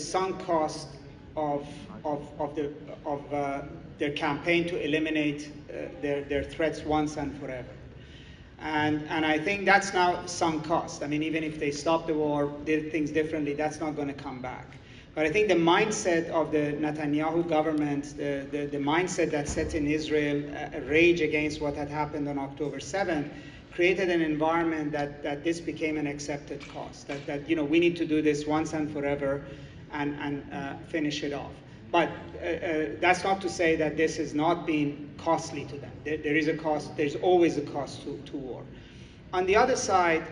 sunk cost of their campaign to eliminate their threats once and forever. And I think that's now sunk cost. I mean, even if they stop the war, did things differently, that's not going to come back. But I think the mindset of the Netanyahu government, the mindset that set in Israel a rage against what had happened on October 7th, created an environment that this became an accepted cost. That we need to do this once and forever and finish it off. But that's not to say that this has not been costly to them. There is a cost. There's always a cost to war. On the other side,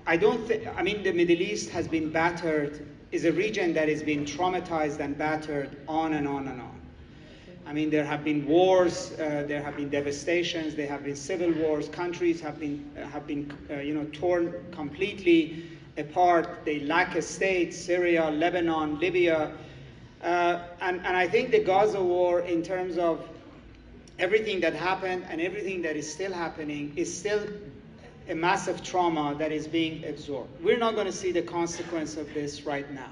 I mean, the Middle East has been battered, is a region that has been traumatized and battered on and on and on. I mean, there have been wars, there have been devastations, there have been civil wars. Countries have been torn completely apart. They lack a state. Syria, Lebanon, Libya. And I think the Gaza war, in terms of everything that happened and everything that is still happening, is still a massive trauma that is being absorbed. We're not going to see the consequence of this right now.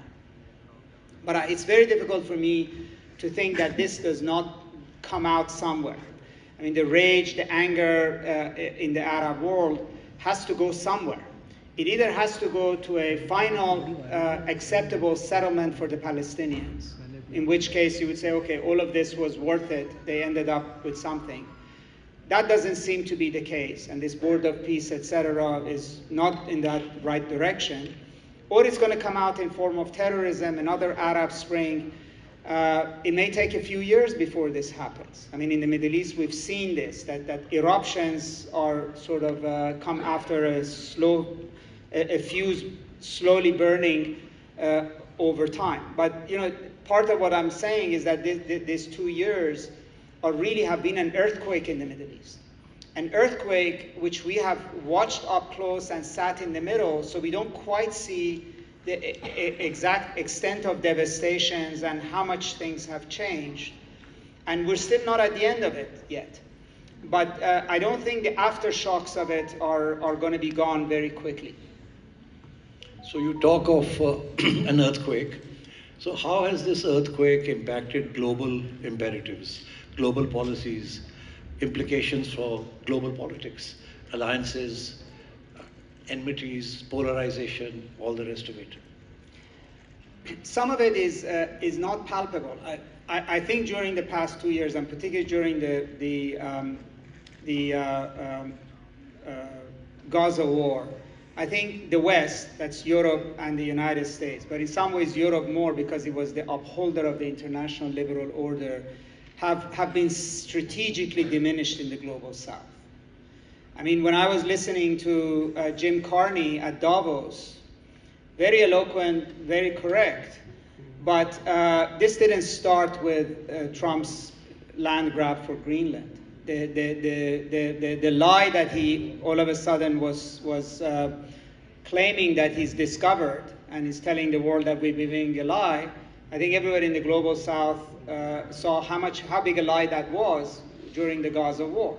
But it's very difficult for me to think that this does not come out somewhere. I mean, the rage, the anger in the Arab world has to go somewhere. It either has to go to a final acceptable settlement for the Palestinians, in which case you would say, okay, all of this was worth it. They ended up with something. That doesn't seem to be the case, and this board of peace, etc., is not in that right direction. Or it's going to come out in form of terrorism, another Arab Spring. It may take a few years before this happens. I mean, in the Middle East, we've seen this, that eruptions are sort of come after a fuse slowly burning over time. But, part of what I'm saying is that these 2 years really have been an earthquake in the Middle East. An earthquake which we have watched up close and sat in the middle, so we don't quite see the exact extent of devastations and how much things have changed. And we're still not at the end of it yet. But I don't think the aftershocks of it are going to be gone very quickly. So you talk of an earthquake. So how has this earthquake impacted global imperatives, global policies, implications for global politics, alliances, enmities, polarization, all the rest of it? Some of it is not palpable. I think during the past 2 years, and particularly during the Gaza War, I think the West, that's Europe and the United States, but in some ways Europe more because it was the upholder of the international liberal order, have been strategically diminished in the global South. I mean, when I was listening to Jim Carney at Davos, very eloquent, very correct, but this didn't start with Trump's land grab for Greenland. The lie that he all of a sudden was claiming that he's discovered and is telling the world that we're living a lie, I think everybody in the global South saw how big a lie that was during the Gaza War.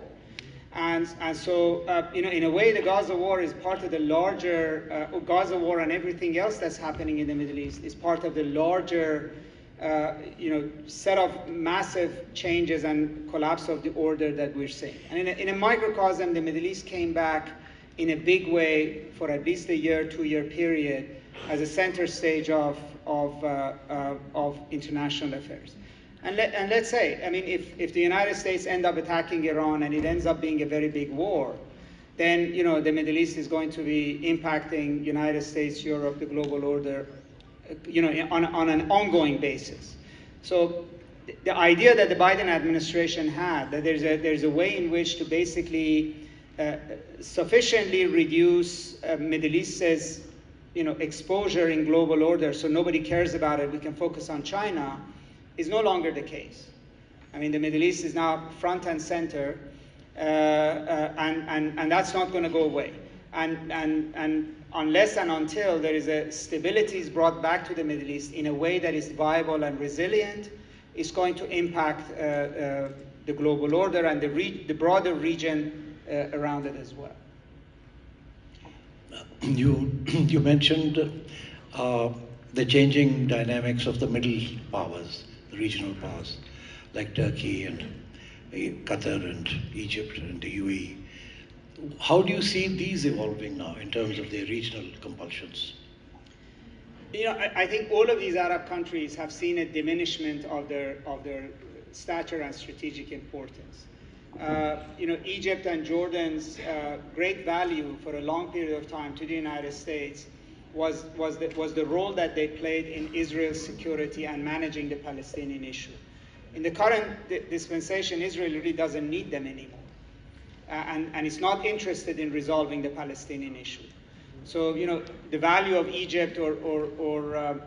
And so, in a way, the Gaza War is part of the larger, Gaza War and everything else that's happening in the Middle East is part of the larger, set of massive changes and collapse of the order that we're seeing. And in a microcosm, the Middle East came back in a big way for at least a year, 2 year period as a center stage of international affairs. And let's say, I mean, if the United States end up attacking Iran and it ends up being a very big war, then, the Middle East is going to be impacting United States, Europe, the global order, on an ongoing basis. So the idea that the Biden administration had, that there's a way in which to basically sufficiently reduce Middle East's, exposure in global order so nobody cares about it, we can focus on China, is no longer the case. I mean, the Middle East is now front and center, and that's not going to go away. And unless and until there is a stability is brought back to the Middle East in a way that is viable and resilient, it's going to impact the global order and the broader region around it as well. You mentioned the changing dynamics of the middle powers, the regional powers, like Turkey and Qatar and Egypt and the UAE. How do you see these evolving now in terms of their regional compulsions? You know, I think all of these Arab countries have seen a diminishment of their stature and strategic importance. You know, Egypt and Jordan's great value for a long period of time to the United States was the role that they played in Israel's security and managing the Palestinian issue. In the current dispensation, Israel really doesn't need them anymore, and it's not interested in resolving the Palestinian issue. So, you know, the value of Egypt or